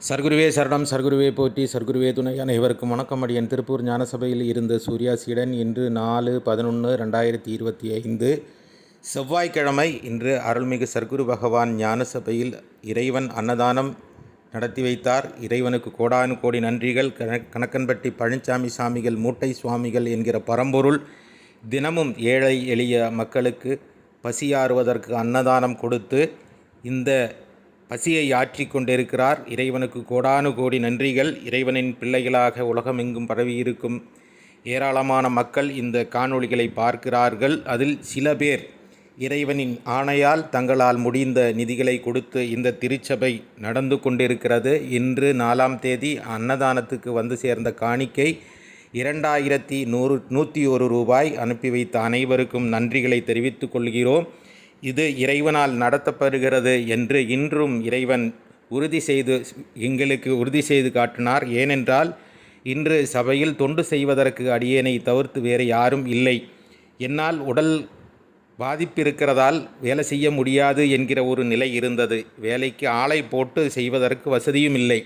சர்க்குருவே சரணம், சர்க்குருவே போற்றி, சர்க்குருவே துணை. அனைவருக்கும் வணக்கம். அடியன் திருப்பூர் ஞானசபையில் இருந்த சூர்யா சீடன். இன்று 4/11/2025 செவ்வாய்க்கிழமை. இன்று அருள்மிகு சர்க்குரு பகவான் ஞானசபையில் இறைவன் அன்னதானம் நடத்தி வைத்தார். இறைவனுக்கு கோடானு கோடி நன்றிகள். கணக்கன்பட்டி பழனிசாமி சாமிகள் மூட்டை சுவாமிகள் என்கிற பரம்பொருள் தினமும் ஏழை எளிய மக்களுக்கு பசியாறுவதற்கு அன்னதானம் கொடுத்து இந்த பசியை ஆற்றி கொண்டிருக்கிறார். இறைவனுக்கு கோடானு கோடி நன்றிகள். இறைவனின் பிள்ளைகளாக உலகமெங்கும் பரவியிருக்கும் ஏராளமான மக்கள் இந்த காணொளிகளை பார்க்கிறார்கள். அதில் சில பேர் இறைவனின் ஆணையால் தங்களால் முடிந்த நிதிகளை கொடுத்து இந்த திருச்சபை நடந்து கொண்டிருக்கிறது. இன்று 4ஆம் தேதி அன்னதானத்துக்கு வந்து சேர்ந்த காணிக்கை 2101 ரூபாய். அனுப்பி வைத்த அனைவருக்கும் நன்றிகளை தெரிவித்துக் கொள்கிறோம். இது இறைவனால் நடத்தப்படுகிறது என்று இன்றும் இறைவன் எங்களுக்கு உறுதி செய்து காட்டினார். ஏனென்றால் இன்று சபையில் தொண்டு செய்வதற்கு அடியேனை தவிர்த்து வேறு யாரும் இல்லை. என்னால் உடல் பாதிப்பு இருக்கிறதால் வேலை செய்ய முடியாது என்கிற ஒரு நிலை இருந்தது. வேலைக்கு ஆளை போட்டு செய்வதற்கு வசதியும் இல்லை.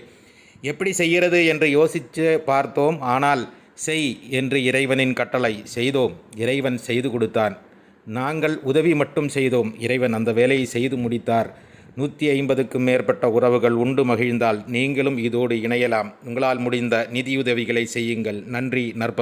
எப்படி செய்கிறது என்று யோசித்து பார்த்தோம். ஆனால் செய் என்று இறைவனின் கட்டளை. செய்தோம். இறைவன் செய்து கொடுத்தான். நாங்கள் உதவி மட்டும் செய்தோம். இறைவன் அந்த வேலையை செய்து முடித்தார். 150க்கும் மேற்பட்ட உறவுகள் உண்டு மகிழ்ந்தால் நீங்களும் இதோடு இணையலாம். உங்களால் முடிந்த நிதியுதவிகளை செய்யுங்கள். நன்றி. நற்பவி.